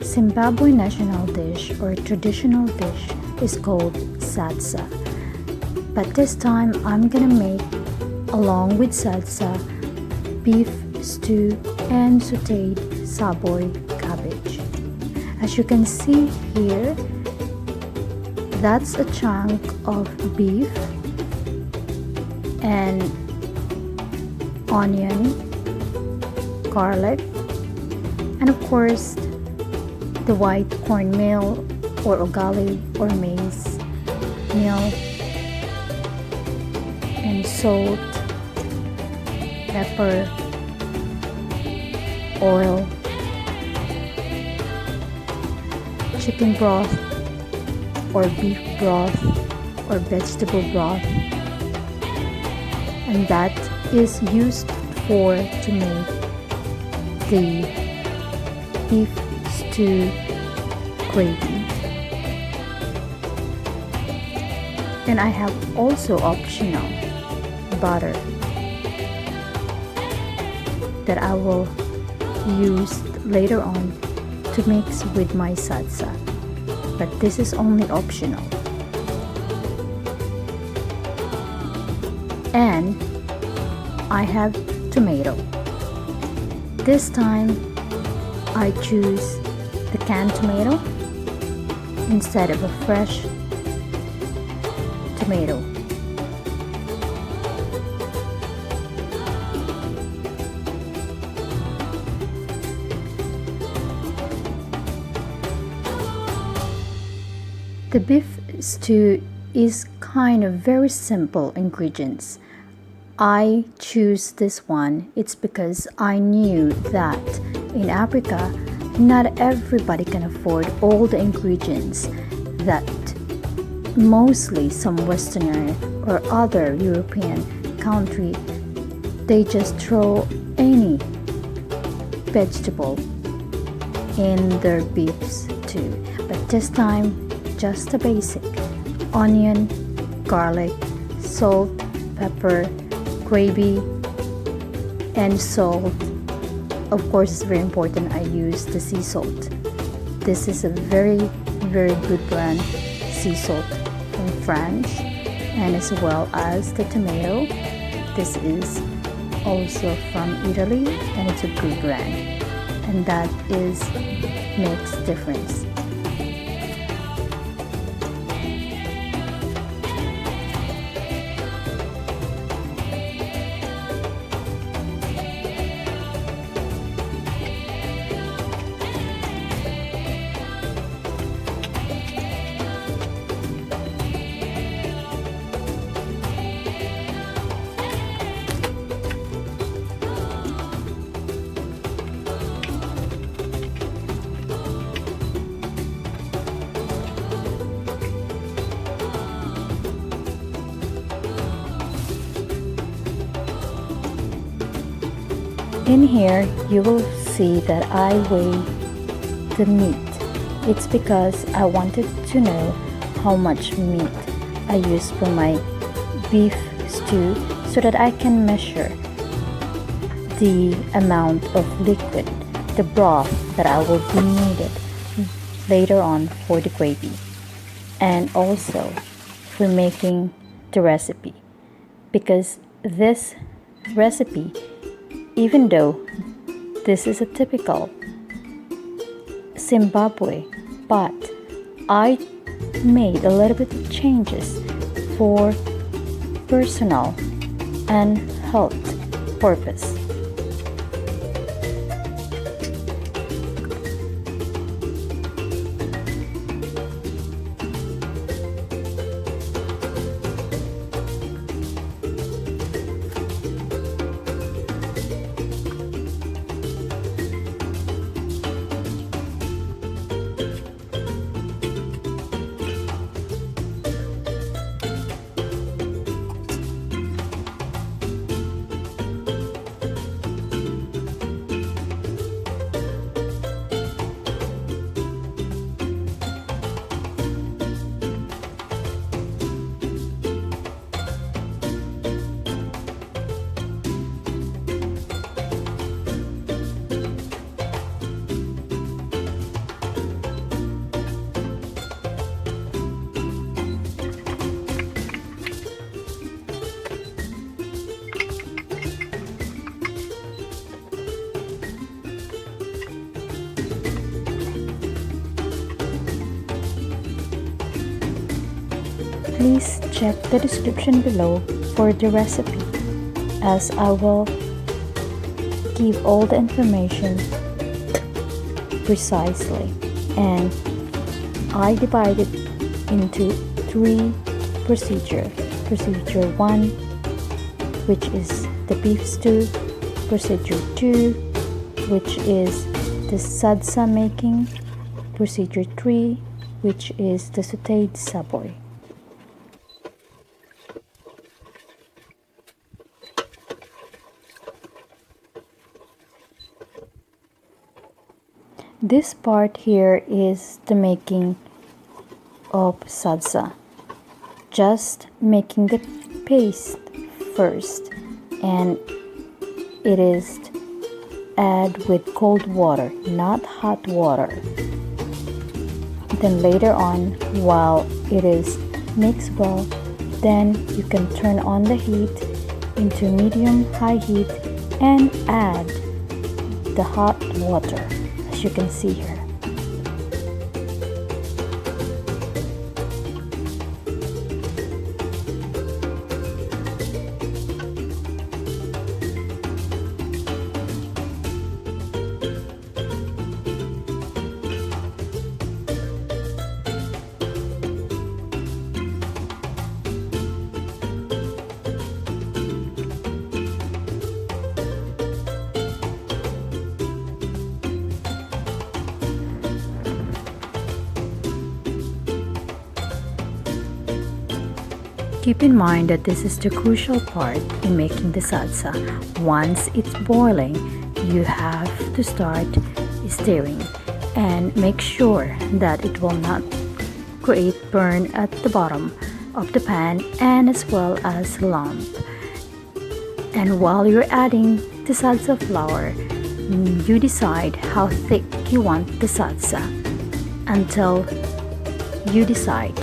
Zimbabwe national dish or traditional dish is called Sadza, but this time I'm gonna make, along with Sadza, beef stew and sauteed Savoy cabbage. As you can see here, that's a chunk of beef and onion, garlic, and of course the white cornmeal or ugali or maize meal, and salt, pepper, oil, chicken broth or beef broth or vegetable broth, and that is used to make the beef stew gravy. And I have also optional butter that I will use later on to mix with my salsa, but this is only optional. And I have tomato. This time I choose the canned tomato instead of a fresh tomato. The beef stew is kind of very simple ingredients. I choose this one, it's because I knew that in Africa, not everybody can afford all the ingredients that mostly some Westerner or other European country, they just throw any vegetable in their beef stew. But this time, just the basic: onion, garlic, salt, pepper, gravy, and salt. Of course, it's very important I use the sea salt. This is a very good brand, sea salt from France, and as well as the tomato. This is also from Italy, and it's a good brand, and that makes difference. In here, you will see that I weigh the meat. It's because I wanted to know how much meat I use for my beef stew so that I can measure the amount of liquid, the broth that I will be needed later on for the gravy, and also for making the recipe, because this recipe, even though this is a typical Zimbabwe, but I made a little bit of changes for personal and health purpose. please check the description below for the recipe, as I will give all the information precisely. And I divided into 3 procedures. Procedure 1, which is the beef stew. Procedure 2, which is the sadza making. Procedure 3, which is the sautéed savoy. This part here is the making of sadza. Just making the paste first, and it is add with cold water, not hot water. Then later on, while it is mixed well, then you can turn on the heat into medium-high heat and add the hot water, as you can see here. Keep in mind that this is the crucial part in making the salsa. Once it's boiling, you have to start stirring and make sure that it will not create burn at the bottom of the pan and as well as lump. And while you're adding the salsa flour, you decide how thick you want the salsa until you decide.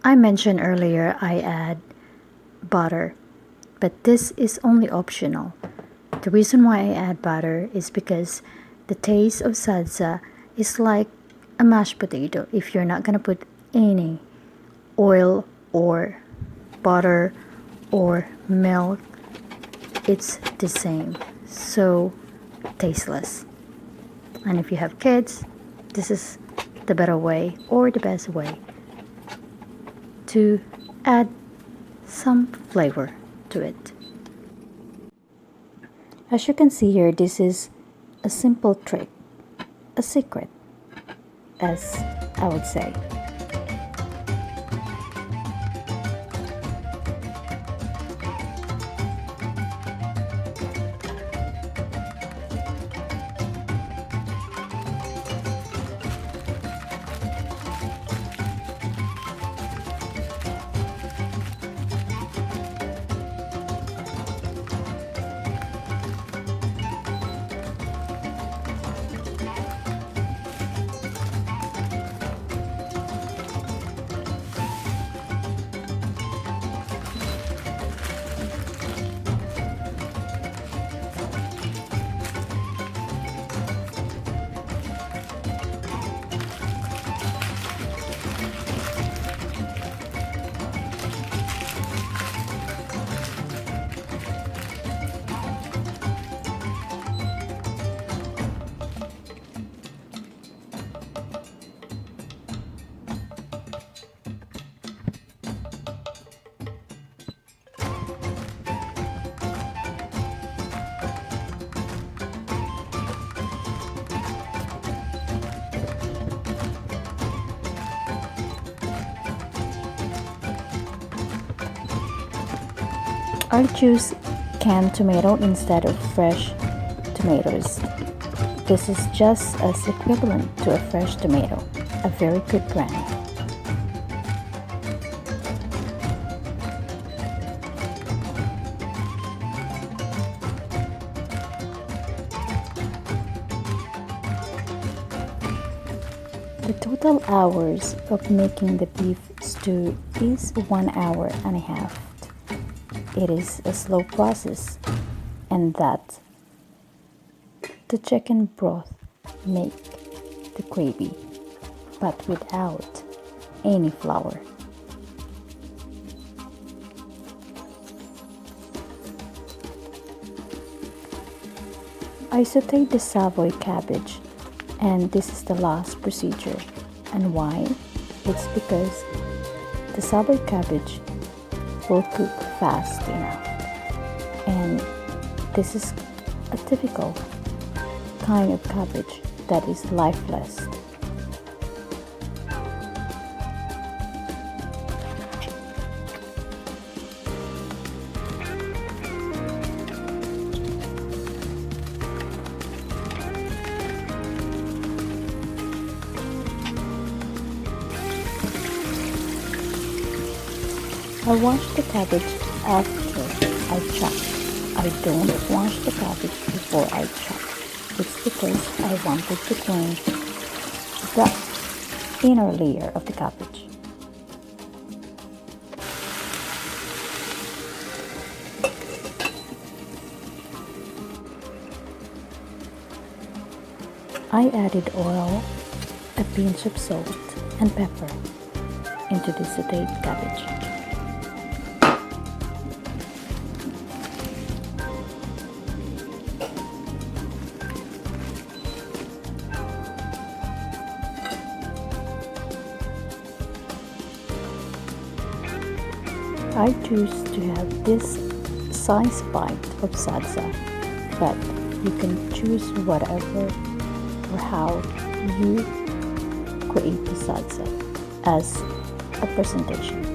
I mentioned earlier I add butter, but this is only optional. The reason why I add butter is because the taste of salsa is like a mashed potato. If you're not gonna put any oil or butter or milk, it's the same, so tasteless. And if you have kids, this is the better way or the best way to add some flavor to it. As you can see here, this is a simple trick, a secret, as I would say. I'll choose canned tomato instead of fresh tomatoes. This is just as equivalent to a fresh tomato, a very good brand. The total hours of making the beef stew is 1 hour and a half. It is a slow process, and that the chicken broth make the gravy, but without any flour. I sauteed the Savoy cabbage, and this is the last procedure. And why? It's because the Savoy cabbage will cook fast enough, and this is a typical kind of cabbage that is lifeless. I wash the cabbage after I chop. I don't wash the cabbage before I chop. It's because I wanted to clean the inner layer of the cabbage. I added oil, a pinch of salt, and pepper into the sauteed cabbage. I choose to have this size bite of Sadza, but you can choose whatever or how you create the Sadza as a presentation.